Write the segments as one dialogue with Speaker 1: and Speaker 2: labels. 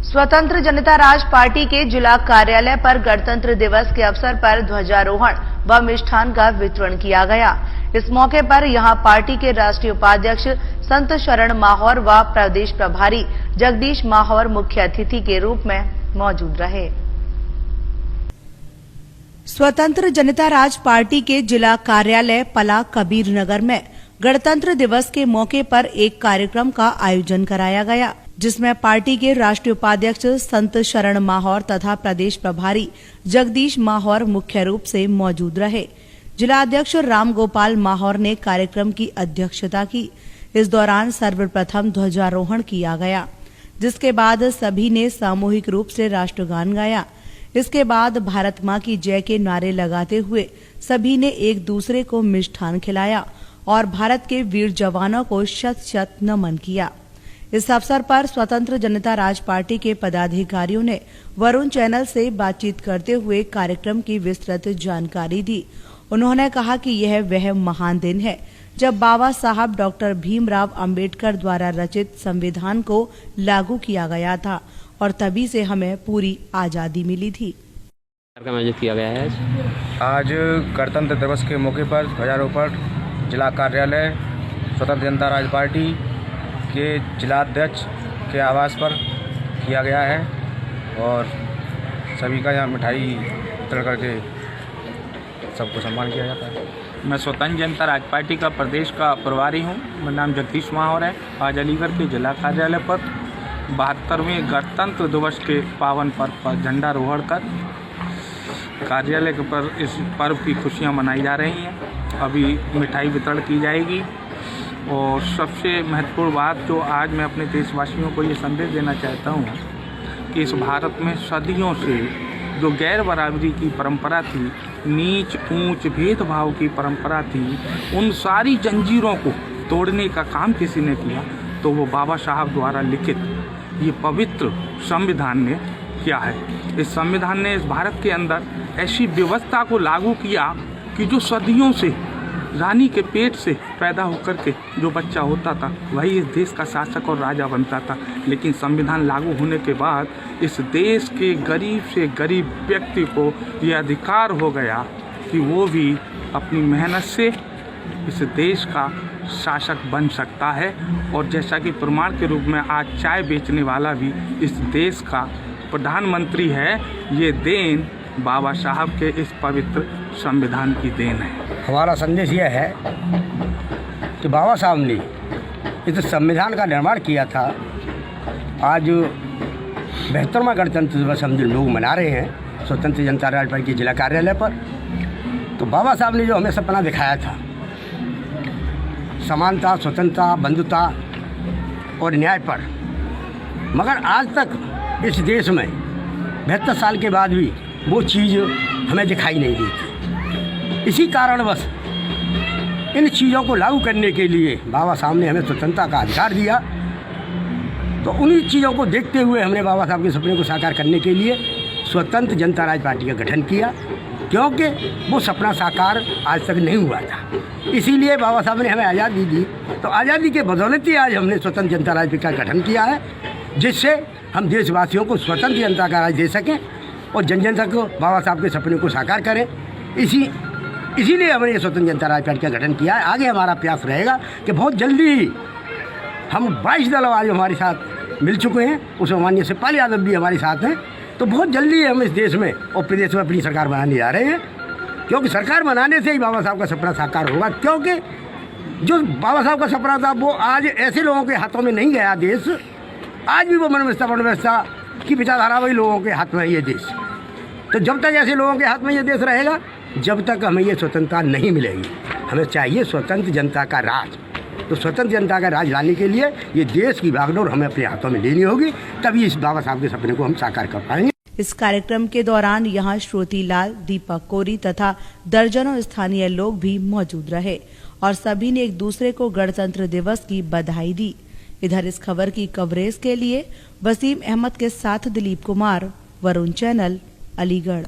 Speaker 1: स्वतंत्र जनता राज पार्टी के जिला कार्यालय पर गणतंत्र दिवस के अवसर पर ध्वजारोहण व मिष्ठान का वितरण किया गया। इस मौके पर यहां पार्टी के राष्ट्रीय उपाध्यक्ष संत शरण माहौर व प्रदेश प्रभारी जगदीश माहौर मुख्य अतिथि के रूप में मौजूद रहे। स्वतंत्र जनता राज पार्टी के जिला कार्यालय पला कबीर नगर में गणतंत्र दिवस के मौके पर एक कार्यक्रम का आयोजन कराया गया, जिसमें पार्टी के राष्ट्रीय उपाध्यक्ष संत शरण माहौर तथा प्रदेश प्रभारी जगदीश माहौर मुख्य रूप से मौजूद रहे। जिला अध्यक्ष राम गोपाल माहौर ने कार्यक्रम की अध्यक्षता की। इस दौरान सर्वप्रथम ध्वजारोहण किया गया, जिसके बाद सभी ने सामूहिक रूप से राष्ट्रगान गाया। इसके बाद भारत मां की जय के नारे लगाते हुए सभी ने एक दूसरे को मिष्ठान खिलाया और भारत के वीर जवानों को शत शत नमन किया। इस अवसर पर स्वतंत्र जनता राज पार्टी के पदाधिकारियों ने वरुण चैनल से बातचीत करते हुए कार्यक्रम की विस्तृत जानकारी दी। उन्होंने कहा कि यह वह महान दिन है जब बाबा साहब डॉक्टर भीमराव अंबेडकर द्वारा रचित संविधान को लागू किया गया था और तभी से हमें पूरी आजादी मिली थी।
Speaker 2: किया गया है
Speaker 3: आज गणतंत्र दिवस के मौके पर ध्वजारोहण जिला कार्यालय स्वतंत्र जनता राज पार्टी के जिलाध्यक्ष के आवास पर किया गया है और सभी का यहाँ मिठाई वितरण करके सबको सम्मान किया जाता है।
Speaker 4: मैं स्वतंत्र जनता राज पार्टी का प्रदेश का प्रभारी हूँ। मेरा नाम जगदीश माहौर है। आज अलीगढ़ के जिला कार्यालय पर 72वें गणतंत्र दिवस के पावन पर्व पर झंडारोहण कर कार्यालय के पर इस पर्व की खुशियाँ मनाई जा रही हैं। अभी मिठाई वितरण की जाएगी और सबसे महत्वपूर्ण बात जो आज मैं अपने देशवासियों को ये संदेश देना चाहता हूँ कि इस भारत में सदियों से जो गैर बराबरी की परंपरा थी, नीच ऊंच भेदभाव की परंपरा थी, उन सारी जंजीरों को तोड़ने का काम किसी ने किया तो वो बाबा साहब द्वारा लिखित ये पवित्र संविधान ने किया है। इस संविधान ने इस भारत के अंदर ऐसी व्यवस्था को लागू किया कि जो सदियों से रानी के पेट से पैदा होकर के जो बच्चा होता था वही इस देश का शासक और राजा बनता था। लेकिन संविधान लागू होने के बाद इस देश के गरीब से गरीब व्यक्ति को यह अधिकार हो गया कि वो भी अपनी मेहनत से इस देश का शासक बन सकता है। और जैसा कि प्रमाण के रूप में आज चाय बेचने वाला भी इस देश का प्रधानमंत्री है। ये देन बाबा साहब के इस पवित्र संविधान की देन है।
Speaker 5: हमारा संदेश यह है कि बाबा साहब ने इस संविधान का निर्माण किया था। आज 72वां गणतंत्र दिवस हम जो लोग मना रहे हैं स्वतंत्र जनता राज पार्टी के जिला कार्यालय पर, तो बाबा साहब ने जो हमें सपना दिखाया था समानता, स्वतंत्रता, बंधुता और न्याय पर, मगर आज तक इस देश में 72 साल के बाद भी वो चीज़ हमें दिखाई नहीं देती। इसी कारणवश इन चीज़ों को लागू करने के लिए बाबा साहब ने हमें स्वतंत्रता का अधिकार दिया। तो उन्हीं चीज़ों को देखते हुए हमने बाबा साहब के सपने को साकार करने के लिए स्वतंत्र जनता राज पार्टी का गठन किया, क्योंकि वो सपना साकार आज तक नहीं हुआ था। इसीलिए बाबा साहब ने हमें आज़ादी दी, तो आज़ादी के बदौलत ही आज हमने स्वतंत्र जनता राज पार्टी का गठन किया है, जिससे हम देशवासियों को स्वतंत्र जनता का राज दे सकें और जन जन तक बाबा साहब के सपने को साकार करें। इसीलिए हमने ये स्वतंत्र जनता राज पार्टी का गठन किया है। आगे हमारा प्रयास रहेगा कि बहुत जल्दी ही हम 22 दल आज हमारे साथ मिल चुके हैं, उसमें माननीय शिवपाल यादव भी हमारे साथ हैं। तो बहुत जल्दी हम इस देश में और प्रदेश में अपनी सरकार बनाने जा रहे हैं, क्योंकि सरकार बनाने से ही बाबा साहब का सपना साकार होगा। क्योंकि जो बाबा साहब का सपना था वो आज ऐसे लोगों के हाथों में नहीं गया देश। आज भी वो व्यवस्था की विचारधारा वही लोगों के हाथ में है ये देश। तो जब तक ऐसे लोगों के हाथ में ये देश रहेगा, जब तक हमें ये स्वतंत्रता नहीं मिलेगी। हमें चाहिए स्वतंत्र जनता का राज। तो स्वतंत्र जनता का राज लाने के लिए ये देश की बागडोर हमें अपने हाथों में लेनी होगी, तभी इस बाबा साहब के सपने को हम साकार कर पाएंगे।
Speaker 1: इस कार्यक्रम के दौरान यहाँ श्रुति लाल, दीपक कोरी तथा दर्जनों स्थानीय लोग भी मौजूद रहे और सभी ने एक दूसरे को गणतंत्र दिवस की बधाई दी। इधर इस खबर की कवरेज के लिए वसीम अहमद के साथ दिलीप कुमार, वरुण चैनल, अलीगढ़।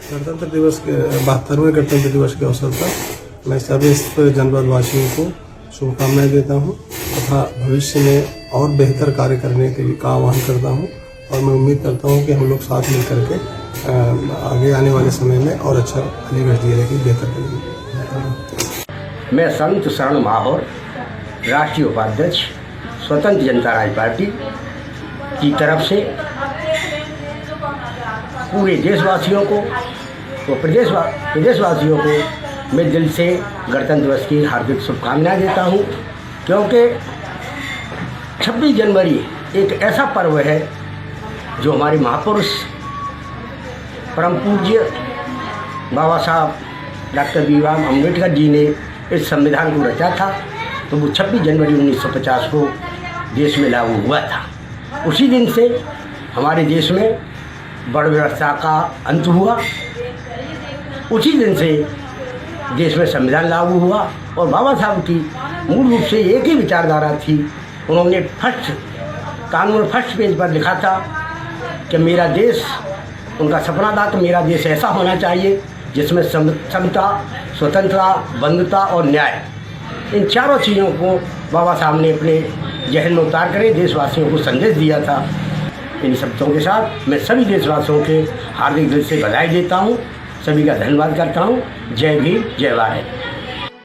Speaker 6: गणतंत्र दिवस के 72वें गणतंत्र दिवस के अवसर पर मैं सभी जनपदवासियों को शुभकामनाएं देता हूं। तथा भविष्य में और बेहतर कार्य करने के लिए का आह्वान करता हूँ और मैं उम्मीद करता हूँ कि हम लोग साथ मिल करके आगे आने वाले समय में और अच्छा अलीगढ़ जिले की बेहतर करेंगे।
Speaker 5: मैं संत शरण माहौर, राष्ट्रीय उपाध्यक्ष स्वतंत्र जनता राज पार्टी की तरफ से पूरे देशवासियों को तो प्रदेशवासियों को मैं दिल से गणतंत्र दिवस की हार्दिक शुभकामनाएं देता हूं, क्योंकि 26 जनवरी एक ऐसा पर्व है जो हमारे महापुरुष परम पूज्य बाबा साहब डॉक्टर भीमराव अम्बेडकर जी ने इस संविधान को रचा था, तो वो 26 जनवरी 1950 को देश में लागू हुआ था। उसी दिन से हमारे देश में बड़ व्यवस्था का अंत हुआ, उसी दिन से देश में संविधान लागू हुआ और बाबा साहब की मूल रूप से एक ही विचारधारा थी। उन्होंने कानून फर्स्ट पेज पर लिखा था कि मेरा देश, उनका सपना था कि मेरा देश ऐसा होना चाहिए जिसमें समता, स्वतंत्रता, बंधुता और न्याय, इन चारों चीज़ों को बाबा साहब ने अपने जहन में उतार कर देशवासियों को संदेश दिया था। इन शब्दों के साथ मैं सभी देशवासियों के हार्दिक दिल से बधाई देता हूँ, सभी का धन्यवाद करता हूँ। जय भीम, जय भारत।